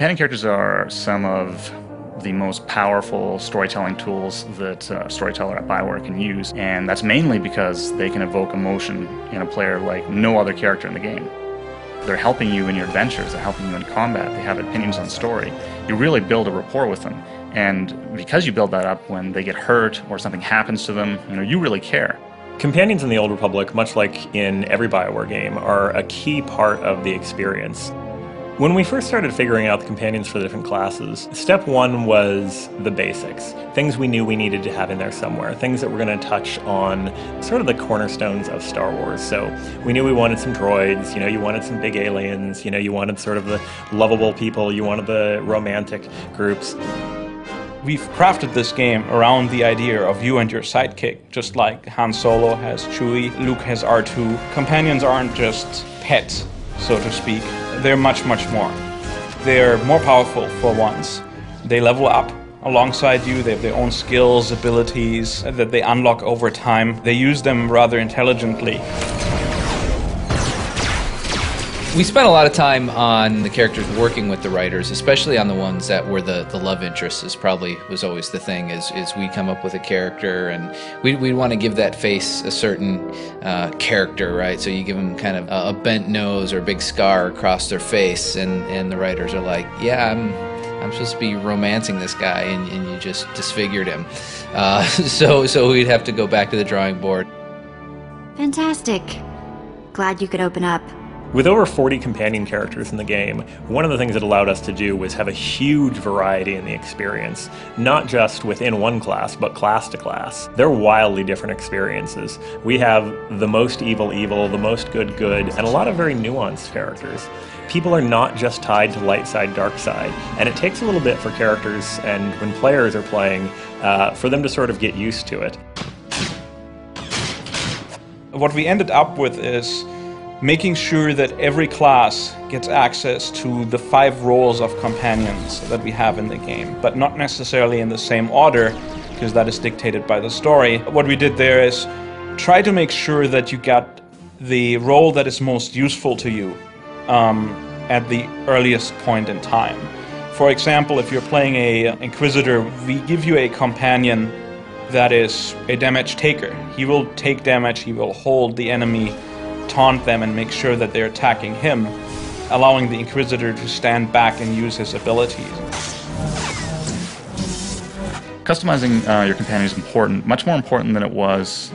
Companion characters are some of the most powerful storytelling tools that a storyteller at Bioware can use, and that's mainly because they can evoke emotion in a player like no other character in the game. They're helping you in your adventures, they're helping you in combat, they have opinions on story. You really build a rapport with them, and because you build that up, when they get hurt or something happens to them, you really care. Companions in the Old Republic, much like in every Bioware game, are a key part of the experience. When we first started figuring out the companions for the different classes, step one was the basics. Things we knew we needed to have in there somewhere. Things that were going to touch on sort of the cornerstones of Star Wars. So we knew we wanted some droids, you wanted some big aliens, you wanted sort of the lovable people, you wanted the romantic groups. We've crafted this game around the idea of you and your sidekick, just like Han Solo has Chewie, Luke has R2. Companions aren't just pets, so to speak. They're much, much more. They're more powerful for once. They level up alongside you. They have their own skills, abilities that they unlock over time. They use them rather intelligently. We spent a lot of time on the characters working with the writers, especially on the ones that were the love interests. Was always the thing, is we come up with a character and we want to give that face a certain character, right? So you give them kind of a bent nose or a big scar across their face, and the writers are like, yeah, I'm supposed to be romancing this guy, and you just disfigured him. So we'd have to go back to the drawing board. Fantastic. Glad you could open up. With over 40 companion characters in the game, one of the things it allowed us to do was have a huge variety in the experience, not just within one class, but class to class. They're wildly different experiences. We have the most evil, the most good, and a lot of very nuanced characters. People are not just tied to light side, dark side, and it takes a little bit for characters and when players are playing for them to sort of get used to it. What we ended up with is making sure that every class gets access to the 5 roles of companions that we have in the game, but not necessarily in the same order, because that is dictated by the story. What we did there is try to make sure that you get the role that is most useful to you at the earliest point in time. For example, if you're playing a Inquisitor, we give you a companion that is a damage taker. He will take damage, he will hold the enemy, taunt them, and make sure that they're attacking him, allowing the Inquisitor to stand back and use his abilities. Customizing your companion is important, much more important than it was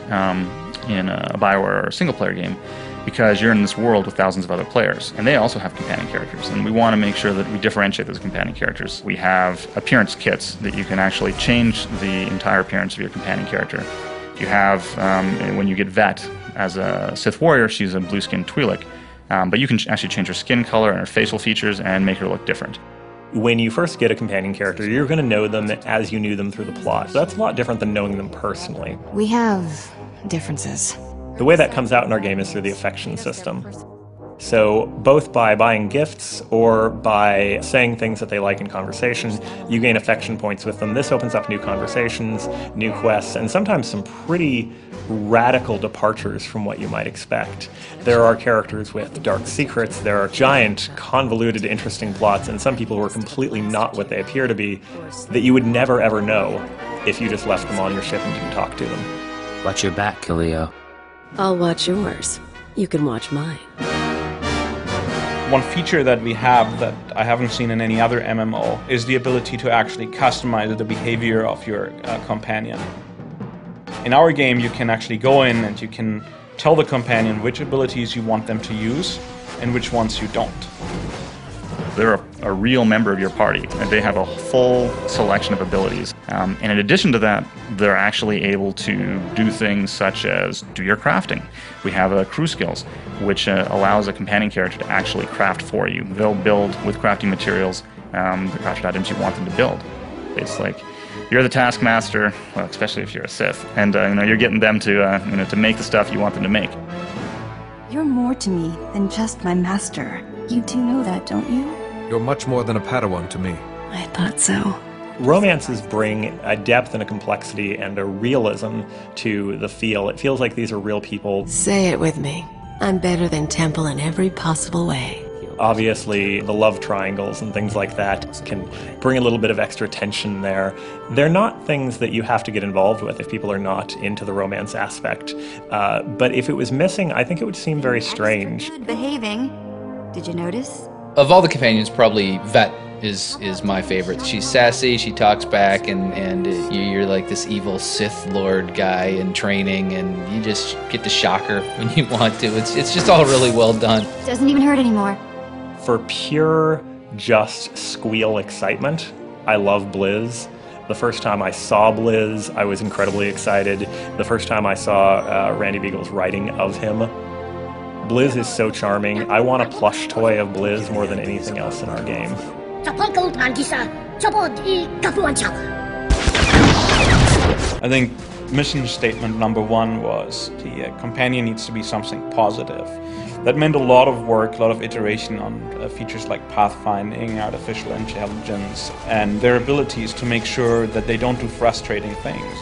in a Bioware or a single-player game, because you're in this world with thousands of other players, and they also have companion characters, and we want to make sure that we differentiate those companion characters. We have appearance kits that you can actually change the entire appearance of your companion character. You have, when you get Vet, as a Sith warrior, she's a blue-skinned Twi'lek, but you can actually change her skin color and her facial features and make her look different. When you first get a companion character, you're going to know them as you knew them through the plot. So that's a lot different than knowing them personally. We have differences. The way that comes out in our game is through the affection system. So both by buying gifts or by saying things that they like in conversation, you gain affection points with them. This opens up new conversations, new quests, and sometimes some pretty radical departures from what you might expect. There are characters with dark secrets, there are giant, convoluted, interesting plots, and some people who are completely not what they appear to be that you would never ever know if you just left them on your ship and didn't talk to them. Watch your back, Khalil. I'll watch yours. You can watch mine. One feature that we have that I haven't seen in any other MMO is the ability to actually customize the behavior of your companion. In our game, you can actually go in and you can tell the companion which abilities you want them to use and which ones you don't. They're a real member of your party, and they have a full selection of abilities. And in addition to that, they're actually able to do things such as do your crafting. We have crew skills, which allows a companion character to actually craft for you. They'll build with crafting materials the crafted items you want them to build. It's like you're the taskmaster, well, especially if you're a Sith, and you're getting them to to make the stuff you want them to make. You're more to me than just my master. You do know that, don't you? You're much more than a Padawan to me. I thought so. Romances bring a depth and a complexity and a realism to the feel. It feels like these are real people. Say it with me. I'm better than Temple in every possible way. Obviously, the love triangles and things like that can bring a little bit of extra tension there. They're not things that you have to get involved with if people are not into the romance aspect. But if it was missing, I think it would seem very strange. Good behaving. Did you notice? Of all the companions, probably Vet is my favorite. She's sassy, she talks back, and you're like this evil Sith Lord guy in training, and you just get to shock her when you want to. It's just all really well done. Doesn't even hurt anymore. For pure, just squeal excitement, I love Blizz. The first time I saw Blizz, I was incredibly excited. The first time I saw Randy Beagle's writing of him, Blizz is so charming. I want a plush toy of Blizz more than anything else in our game. I think mission statement number 1 was the companion needs to be something positive. That meant a lot of work, a lot of iteration on features like pathfinding, artificial intelligence, and their abilities to make sure that they don't do frustrating things.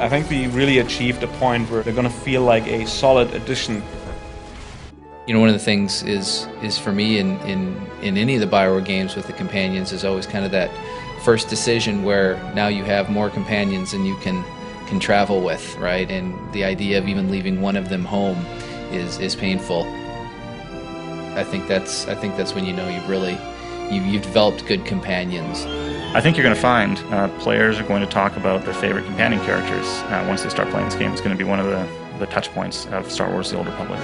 I think we really achieved a point where they're going to feel like a solid addition. You know, one of the things is for me in any of the Bioware games with the companions is always kind of that first decision where now you have more companions than you can travel with, right? And the idea of even leaving one of them home is painful. I think that's when you know you've developed good companions. I think you're going to find players are going to talk about their favorite companion characters once they start playing this game. It's going to be one of the touch points of Star Wars: The Old Republic.